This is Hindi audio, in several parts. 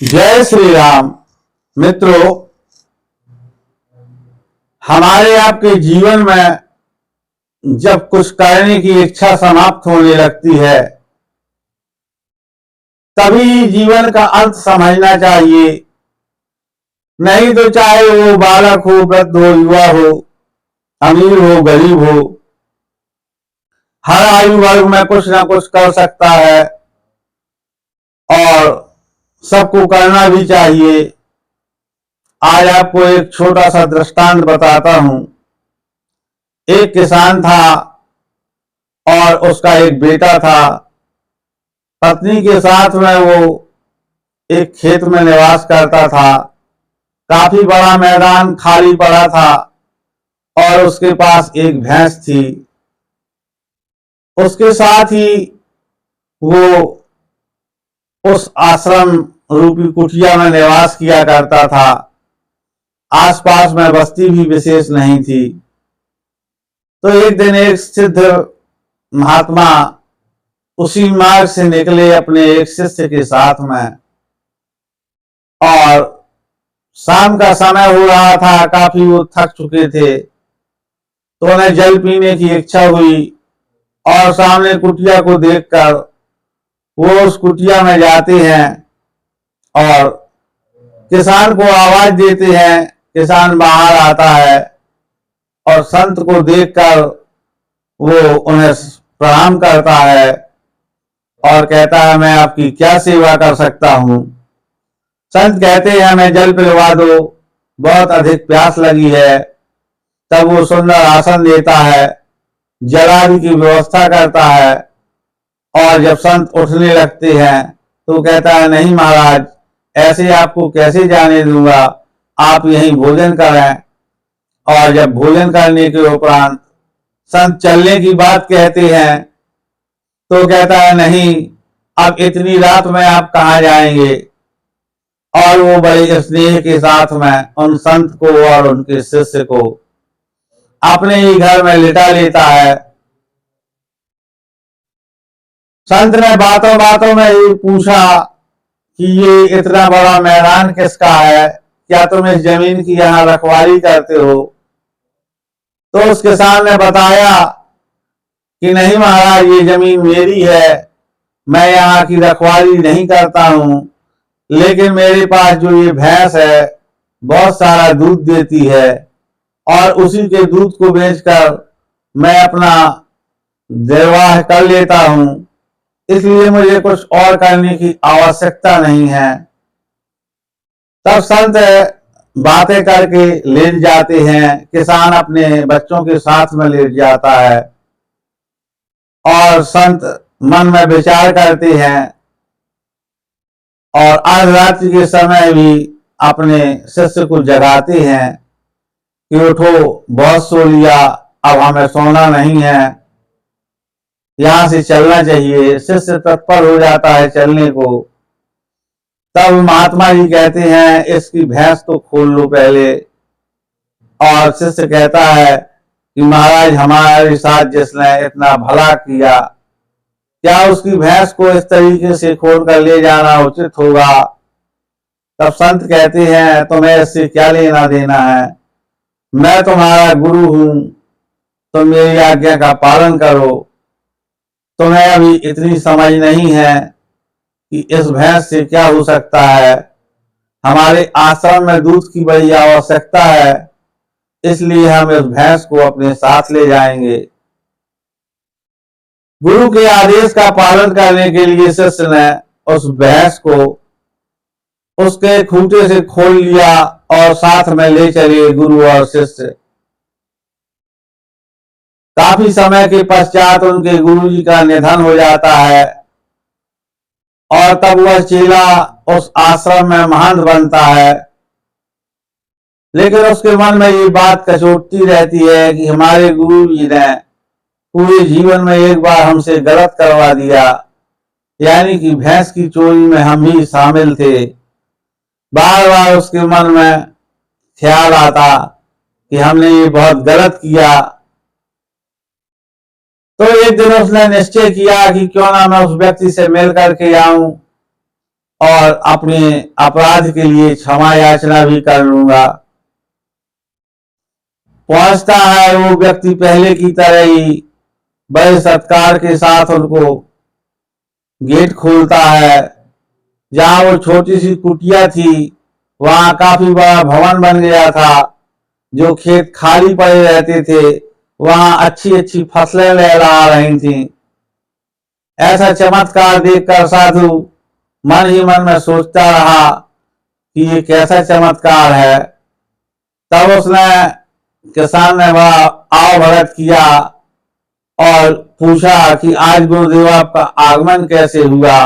जय श्री राम। मित्रों, हमारे आपके जीवन में जब कुछ करने की इच्छा समाप्त होने लगती है तभी जीवन का अंत समझना चाहिए। नहीं तो चाहे वो बालक हो, वृद्ध हो, युवा हो, अमीर हो, गरीब हो, हर आयु वर्ग में कुछ ना कुछ कर सकता है और सबको करना भी चाहिए। आज आपको एक छोटा सा दृष्टांत बताता हूं। एक किसान था और उसका एक बेटा था। पत्नी के साथ में वो एक खेत में निवास करता था। काफी बड़ा मैदान खाली पड़ा था और उसके पास एक भैंस थी। उसके साथ ही वो उस आश्रम रूपी कुटिया में निवास किया करता था। आसपास में बस्ती भी विशेष नहीं थी। तो एक दिन एक सिद्ध महात्मा उसी मार्ग से निकले अपने एक शिष्य के साथ में, और शाम का समय हो रहा था। काफी वो थक चुके थे तो उन्हें जल पीने की इच्छा हुई और सामने कुटिया को देखकर वो उस कुटिया में जाते हैं और किसान को आवाज देते हैं। किसान बाहर आता है और संत को देखकर वो उन्हें प्रणाम करता है और कहता है, मैं आपकी क्या सेवा कर सकता हूं। संत कहते हैं, हमें जल पिलवा दो, बहुत अधिक प्यास लगी है। तब वो सुंदर आसन देता है, जल आदि की व्यवस्था करता है। और जब संत उठने लगते हैं तो कहता है, नहीं महाराज, ऐसे आपको कैसे जाने दूंगा, आप यहीं भोजन करें। और जब भोजन करने के उपरांत संत चलने की बात कहते हैं तो कहता है, नहीं, अब इतनी रात में आप कहाँ जाएंगे। और वो बड़े स्नेह के साथ में उन संत को और उनके शिष्य को अपने ही घर में लिटा लेता है। संत ने बातों बातों में ही पूछा कि ये इतना बड़ा मैदान किसका है, क्या तुम इस जमीन की यहाँ रखवाली करते हो। तो उस किसान ने बताया कि नहीं महाराज, ये जमीन मेरी है, मैं यहाँ की रखवाली नहीं करता हूं, लेकिन मेरे पास जो ये भैंस है बहुत सारा दूध देती है और उसी के दूध को बेचकर मैं अपना निर्वाह कर लेता हूं, इसलिए मुझे कुछ और करने की आवश्यकता नहीं है। तब संत बातें करके लेट जाते हैं। किसान अपने बच्चों के साथ में लेट जाता है और संत मन में विचार करते हैं और अर्धरात्रि के समय भी अपने शिष्य को जगाते हैं कि उठो, बहुत सो लिया, अब हमें सोना नहीं है, यहां से चलना चाहिए। शिष्य तत्पर हो जाता है चलने को। तब महात्मा जी कहते हैं, इसकी भैंस तो खोल लो पहले। और शिष्य कहता है कि महाराज, हमारे साथ जिसने इतना भला किया, क्या उसकी भैंस को इस तरीके से खोल कर ले जाना उचित होगा। तब संत कहते हैं, तुम्हें इससे क्या लेना देना है, मैं तुम्हारा गुरु हूं, तुम मेरी आज्ञा का पालन करो। तुम्हें अभी इतनी समझ नहीं है कि इस भैंस से क्या हो सकता है। हमारे आश्रम में दूध की बड़ी आवश्यकता है, इसलिए हम इस भैंस को अपने साथ ले जाएंगे। गुरु के आदेश का पालन करने के लिए शिष्य ने उस भैंस को उसके खूंटे से खोल लिया और साथ में ले चले गुरु और शिष्य। काफी समय के पश्चात उनके गुरु जी का निधन हो जाता है और तब वह चेला उस आश्रम में महंत बनता है। लेकिन उसके मन में ये बात कचोटती रहती है कि हमारे गुरु जी ने पूरे जीवन में एक बार हमसे गलत करवा दिया, यानी कि भैंस की चोरी में हम ही शामिल थे। बार बार उसके मन में ख्याल आता कि हमने ये बहुत गलत किया। तो एक दिन उसने निश्चय किया कि क्यों ना मैं उस व्यक्ति से मिल करके आऊं और अपने अपराध के लिए क्षमा याचना भी कर लूंगा। पहुंचता है वो व्यक्ति पहले की तरह ही बड़े सत्कार के साथ उनको गेट खोलता है। जहां वो छोटी सी कुटिया थी वहां काफी बड़ा भवन बन गया था। जो खेत खाली पड़े रहते थे वहां अच्छी अच्छी फसलें लहरा रही थीं। ऐसा चमत्कार देखकर साधु मन ही मन में सोचता रहा कि ये कैसा चमत्कार है। तब उसने किसान ने बड़ा आव भगत किया और पूछा कि आज गुरुदेव आपका आगमन कैसे हुआ।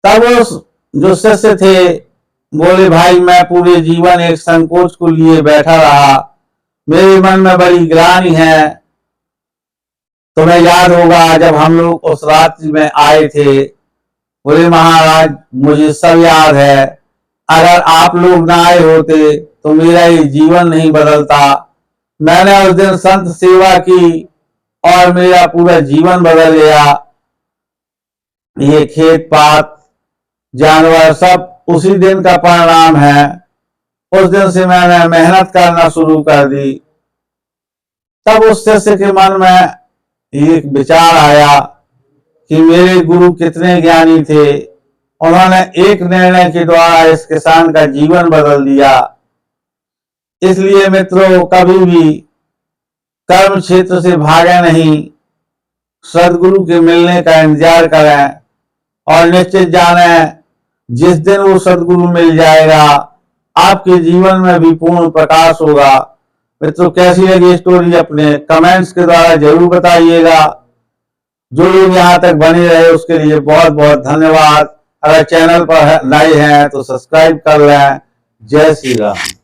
तब उस जो शिष्य थे बोले, भाई मैं पूरे जीवन एक संकोच को लिए बैठा रहा, मेरे मन में बड़ी ग्लानि है। तुम्हें याद होगा जब हम लोग उस रात्रि में आए थे। बोले, महाराज मुझे सब याद है, अगर आप लोग ना आए होते तो मेरा ये जीवन नहीं बदलता। मैंने उस दिन संत सेवा की और मेरा पूरा जीवन बदल गया। ये खेत पात जानवर सब उसी दिन का परिणाम है। उस दिन से मैंने मेहनत करना शुरू कर दी। तब उस शिष्य के मन में एक विचार आया कि मेरे गुरु कितने ज्ञानी थे, उन्होंने एक निर्णय के द्वारा इस किसान का जीवन बदल दिया। इसलिए मित्रों, कभी भी कर्म क्षेत्र से भागे नहीं, सदगुरु के मिलने का इंतजार करें और निश्चित जाने जिस दिन वो सदगुरु मिल जाएगा आपके जीवन में भी पूर्ण प्रकाश होगा। मित्रों, कैसी लगी स्टोरी अपने कमेंट्स के द्वारा जरूर बताइएगा। जो लोग यहाँ तक बने रहे उसके लिए बहुत बहुत धन्यवाद। अगर चैनल पर नए हैं तो सब्सक्राइब कर लें। जय श्री राम।